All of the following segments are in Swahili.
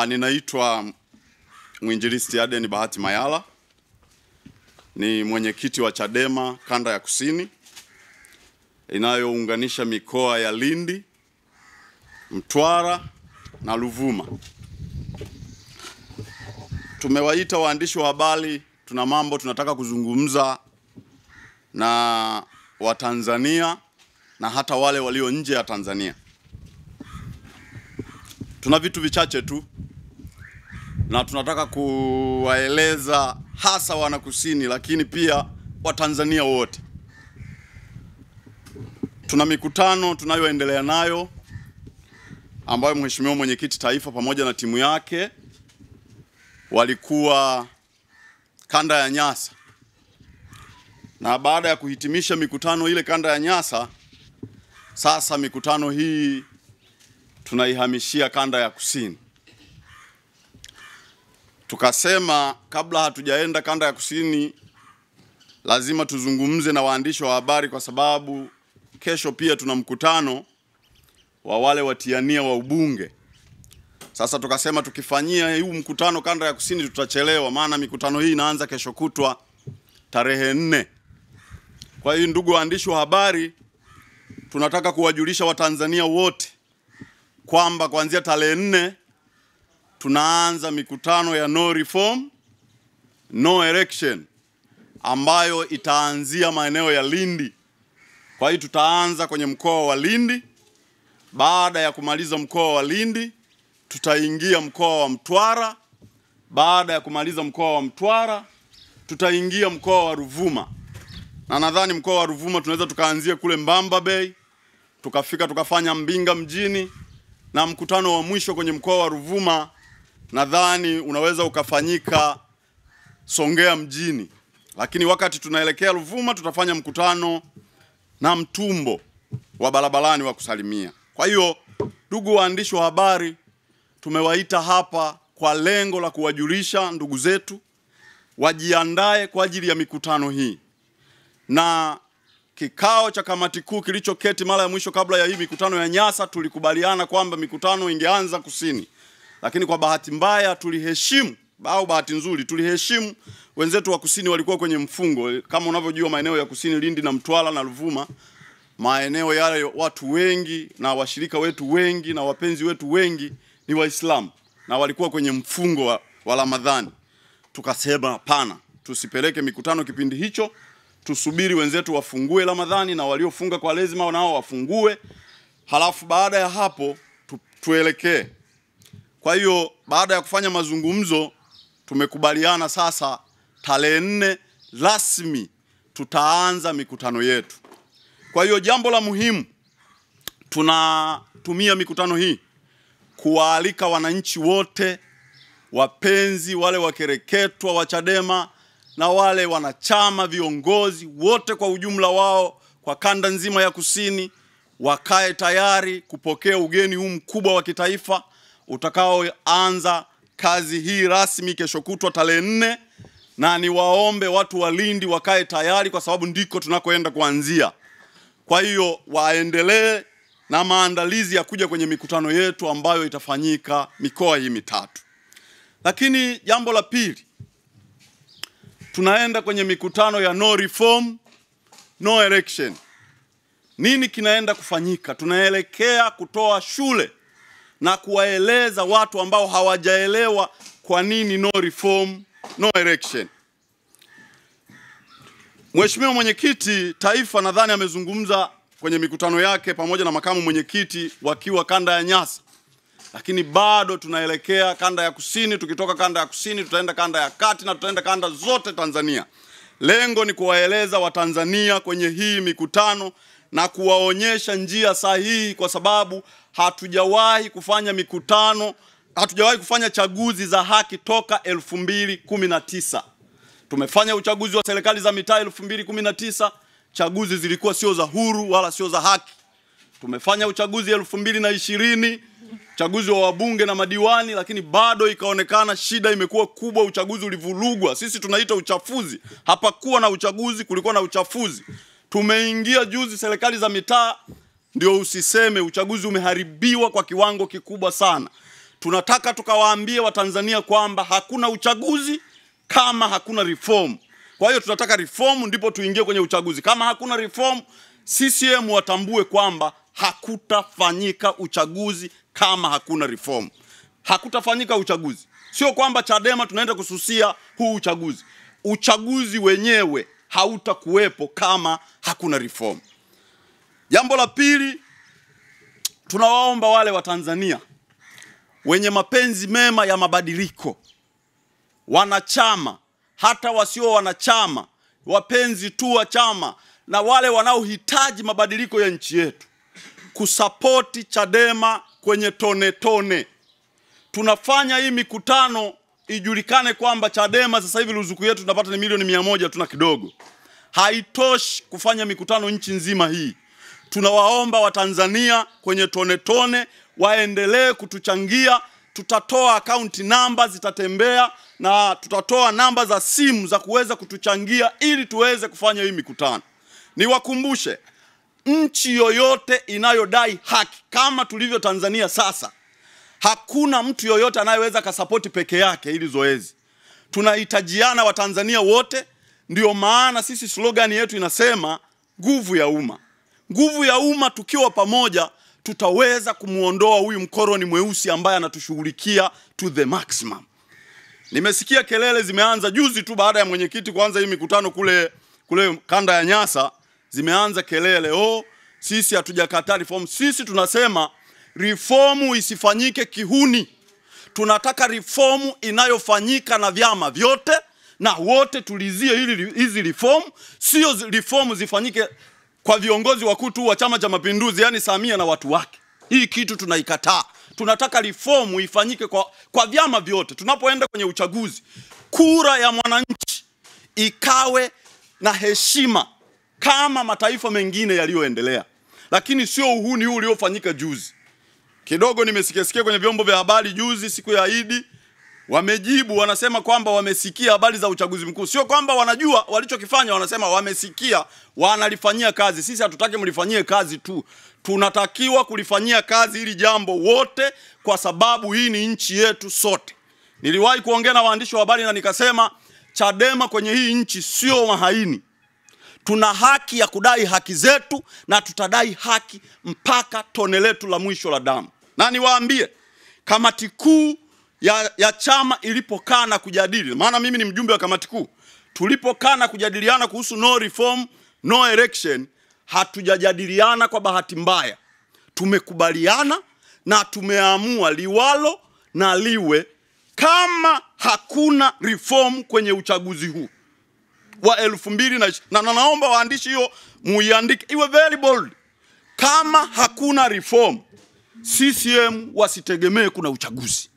Ninaitwa Mwinjilisti Aden Bahati Mayala, ni mwenyekiti wa Chadema Kanda ya Kusini inayounganisha mikoa ya Lindi, Mtwara na Ruvuma. Tumewaita waandishi wa habari, tuna mambo tunataka kuzungumza na Watanzania na hata wale walio nje ya Tanzania. Tuna vitu vichache tu na tunataka kuwaeleza hasa wanakusini, lakini pia Watanzania wote. Tuna mikutano tunayoendelea nayo ambayo Mheshimiwa Mwenyekiti Taifa pamoja na timu yake walikuwa kanda ya Nyasa, na baada ya kuhitimisha mikutano ile kanda ya Nyasa, sasa mikutano hii tunaihamishia kanda ya Kusini. Tukasema kabla hatujaenda kanda ya Kusini lazima tuzungumze na waandishi wa habari, kwa sababu kesho pia tuna mkutano wa wale watiania wa ubunge. Sasa tukasema tukifanyia huu mkutano kanda ya Kusini tutachelewa, maana mikutano hii inaanza kesho kutwa tarehe 4. Kwa hiyo ndugu waandishi wa habari, tunataka kuwajulisha Watanzania wote kwamba kuanzia tarehe 4 tunaanza mikutano ya no reform no election ambayo itaanzia maeneo ya Lindi. Kwa hiyo tutaanza kwenye mkoa wa Lindi. Baada ya kumaliza mkoa wa Lindi tutaingia mkoa wa Mtwara. Baada ya kumaliza mkoa wa Mtwara tutaingia mkoa wa Ruvuma. Na nadhani mkoa wa Ruvuma tunaweza tukaanzia kule Mbamba Bay, tukafika tukafanya Mbinga mjini, na mkutano wa mwisho kwenye mkoa wa Ruvuma nadhani unaweza ukafanyika Songea mjini. Lakini wakati tunaelekea Ruvuma tutafanya mkutano na Mtumbo wa barabarani wa kusalimia. Kwa hiyo ndugu waandishi wa habari, tumewaita hapa kwa lengo la kuwajulisha ndugu zetu wajiandae kwa ajili ya mikutano hii. Na kikao cha kamati kuu kilichoketi mara ya mwisho kabla ya hii mikutano ya Nyasa, tulikubaliana kwamba mikutano ingeanza Kusini. Lakini kwa bahati mbaya tuliheshimu, au bahati nzuri tuliheshimu, wenzetu wa Kusini walikuwa kwenye mfungo. Kama unavyojua maeneo ya Kusini, Lindi na Mtwara na Ruvuma, maeneo yale watu wengi na washirika wetu wengi na wapenzi wetu wengi ni Waislamu na walikuwa kwenye mfungo wa Ramadhani. Tukasema hapana, tusipeleke mikutano kipindi hicho, tusubiri wenzetu wafungue Ramadhani na waliofunga kwa lazima nao wafungue, halafu baada ya hapo tuelekee. Kwa hiyo baada ya kufanya mazungumzo tumekubaliana sasa tarehe 4 rasmi tutaanza mikutano yetu. Kwa hiyo jambo la muhimu, tunatumia mikutano hii kuwaalika wananchi wote, wapenzi wale wakereketwa wa Chadema na wale wanachama, viongozi wote kwa ujumla wao kwa kanda nzima ya Kusini, wakae tayari kupokea ugeni huu mkubwa wa kitaifa utakaoanza kazi hii rasmi kesho kutwa tarehe 4. Na niwaombe watu wa Lindi wakae tayari, kwa sababu ndiko tunakoenda kuanzia. Kwa hiyo waendelee na maandalizi ya kuja kwenye mikutano yetu ambayo itafanyika mikoa hii mitatu. Lakini jambo la pili, tunaenda kwenye mikutano ya no reform no election. Nini kinaenda kufanyika? Tunaelekea kutoa shule na kuwaeleza watu ambao hawajaelewa kwa nini no reform no election. Mheshimiwa Mwenyekiti Taifa nadhani amezungumza kwenye mikutano yake pamoja na makamu mwenyekiti wakiwa kanda ya Nyasa. Lakini bado tunaelekea kanda ya Kusini. Tukitoka kanda ya Kusini tutaenda kanda ya Kati na tutaenda kanda zote Tanzania. Lengo ni kuwaeleza Watanzania kwenye hii mikutano na kuwaonyesha njia sahihi, kwa sababu hatujawahi kufanya mikutano, hatujawahi kufanya chaguzi za haki toka 2019. Tumefanya uchaguzi wa serikali za mitaa 2019, chaguzi zilikuwa sio za huru wala sio za haki. Tumefanya uchaguzi 2020, uchaguzi wa wabunge na madiwani, lakini bado ikaonekana shida imekuwa kubwa, uchaguzi ulivurugwa. Sisi tunaita uchafuzi. Hapakuwa na uchaguzi, kulikuwa na uchafuzi. Tumeingia juzi serikali za mitaa, ndio usiseme uchaguzi umeharibiwa kwa kiwango kikubwa sana. tunataka tukawaambie Watanzania kwamba hakuna uchaguzi kama hakuna reform. Kwa hiyo tunataka reform ndipo tuingie kwenye uchaguzi. Kama hakuna reform, CCM watambue kwamba hakutafanyika uchaguzi kama hakuna reform. Hakutafanyika uchaguzi. Sio kwamba Chadema tunaenda kususia huu uchaguzi. Uchaguzi wenyewe hautakuwepo kama hakuna reform. Jambo la pili, tunawaomba wale Watanzania wenye mapenzi mema ya mabadiliko, wanachama, hata wasio wanachama, wapenzi tu wa chama, na wale wanaohitaji mabadiliko ya nchi yetu, kusapoti Chadema kwenye tone tone. Tunafanya hii mikutano ijulikane kwamba Chadema sasa hivi ruzuku yetu tunapata ni milioni 100 tuna kidogo. Haitoshi kufanya mikutano nchi nzima hii. Tunawaomba Watanzania kwenye tone tone waendelee kutuchangia. Tutatoa account number zitatembea, na tutatoa namba za simu za kuweza kutuchangia ili tuweze kufanya hii mikutano. Niwakumbushe, nchi yoyote inayodai haki kama tulivyo Tanzania sasa, hakuna mtu yoyote anayeweza kasapoti peke yake hili zoezi. Tunahitajiana Watanzania wote. Ndio maana sisi slogan yetu inasema nguvu ya umma. Nguvu ya umma, tukiwa pamoja tutaweza kumuondoa huyu mkoroni mweusi ambaye anatushughulikia to the maximum. Nimesikia kelele zimeanza juzi tu baada ya mwenyekiti kuanza hii mikutano kule kanda ya Nyasa, zimeanza kelele, sisi hatujakataa reform. Sisi tunasema reformu isifanyike kihuni. Tunataka reformu inayofanyika na vyama vyote na wote tulizie hizi reform. Sio reformu zifanyike kwa viongozi wakuu tu wa Chama cha Mapinduzi, yani Samia na watu wake. Hii kitu tunaikataa. Tunataka reformu ifanyike kwa vyama vyote. Tunapoenda kwenye uchaguzi, kura ya mwananchi ikawe na heshima kama mataifa mengine yaliyoendelea. Lakini sio uhuni huu uliofanyika juzi. Kidogo nimesikia kwenye vyombo vya habari juzi siku ya Idi, wamejibu wanasema kwamba wamesikia habari za uchaguzi mkuu. Sio kwamba wanajua walichokifanya, wanasema wamesikia, wanalifanyia kazi. Sisi hatutaki mlifanyie kazi tu. Tunatakiwa kulifanyia kazi hili jambo wote, kwa sababu hii ni nchi yetu sote. Niliwahi kuongea na waandishi wa habari na nikasema Chadema kwenye hii nchi sio mahaini. Tuna haki ya kudai haki zetu, na tutadai haki mpaka tone letu la mwisho la damu. Na niwaambie, kamati kuu ya chama ilipokaa na kujadili, maana mimi ni mjumbe wa kamati kuu, tulipokaa na kujadiliana kuhusu no reform no election, hatujajadiliana kwa bahati mbaya. Tumekubaliana na tumeamua liwalo na liwe, kama hakuna reform kwenye uchaguzi huu wa 2020. Na naomba waandishi hiyo muiandike, iwe very bold. Kama hakuna reform, CCM wasitegemee kuna uchaguzi.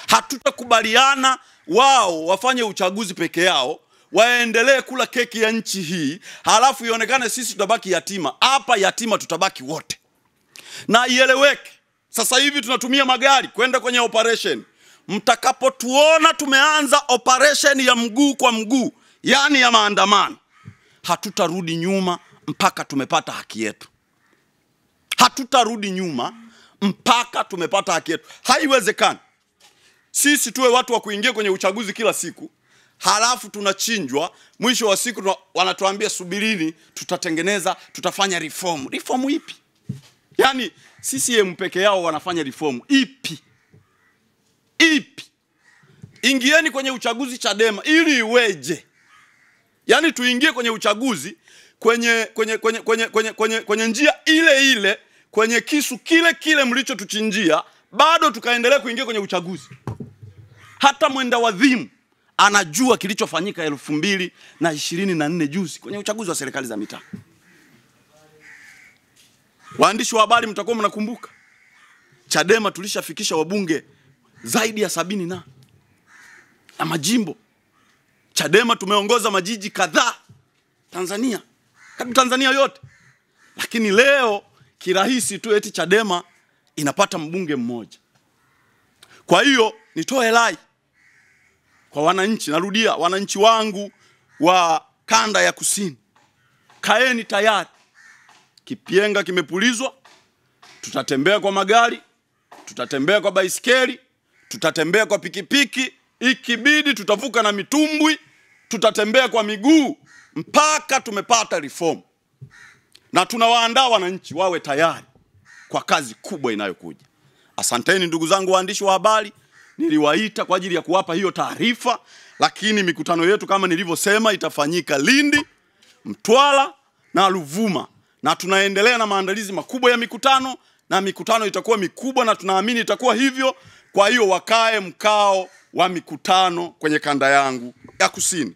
Hatutakubaliana wao wafanye uchaguzi peke yao, waendelee kula keki ya nchi hii, halafu ionekane sisi tutabaki yatima. Hapa yatima tutabaki wote. Na ieleweke, sasa hivi tunatumia magari kwenda kwenye operation. Mtakapotuona tumeanza operation ya mguu kwa mguu, yani ya maandamano, hatutarudi nyuma mpaka tumepata haki yetu. Hatutarudi nyuma mpaka tumepata haki yetu. Haiwezekani sisi tuwe watu wa kuingia kwenye uchaguzi kila siku, halafu tunachinjwa, mwisho wa siku wanatuambia subirini, tutatengeneza, tutafanya reform. Reform ipi? Yani CCM peke yao wanafanya reform ipi? Ipi? Ingieni kwenye uchaguzi Chadema ili iweje? Yani tuingie kwenye uchaguzi kwenye njia ile ile, kwenye kisu kile kile mlicho tuchinjia, bado tukaendelea kuingia kwenye uchaguzi. Hata mwenda wadhimu anajua kilichofanyika 2024 juzi kwenye uchaguzi wa serikali za mitaa. Waandishi wa habari mtakuwa mnakumbuka, Chadema tulishafikisha wabunge zaidi ya 70 na majimbo. Chadema tumeongoza majiji kadhaa Tanzania, karibu Tanzania yote. Lakini leo kirahisi tu eti Chadema inapata mbunge mmoja. Kwa hiyo nitoe rai kwa wananchi, narudia, wananchi wangu wa kanda ya kusini, kaeni tayari. Kipienga kimepulizwa, tutatembea kwa magari, tutatembea kwa baisikeli, tutatembea kwa pikipiki, ikibidi tutavuka na mitumbwi, tutatembea kwa miguu mpaka tumepata reform. Na tunawaandaa wananchi wawe tayari kwa kazi kubwa inayokuja. Asanteni ndugu zangu waandishi wa habari, niliwaita kwa ajili ya kuwapa hiyo taarifa, lakini mikutano yetu kama nilivyosema itafanyika Lindi, Mtwara na Ruvuma, na tunaendelea na maandalizi makubwa ya mikutano, na mikutano itakuwa mikubwa na tunaamini itakuwa hivyo. Kwa hiyo wakae mkao wa mikutano kwenye kanda yangu ya kusini.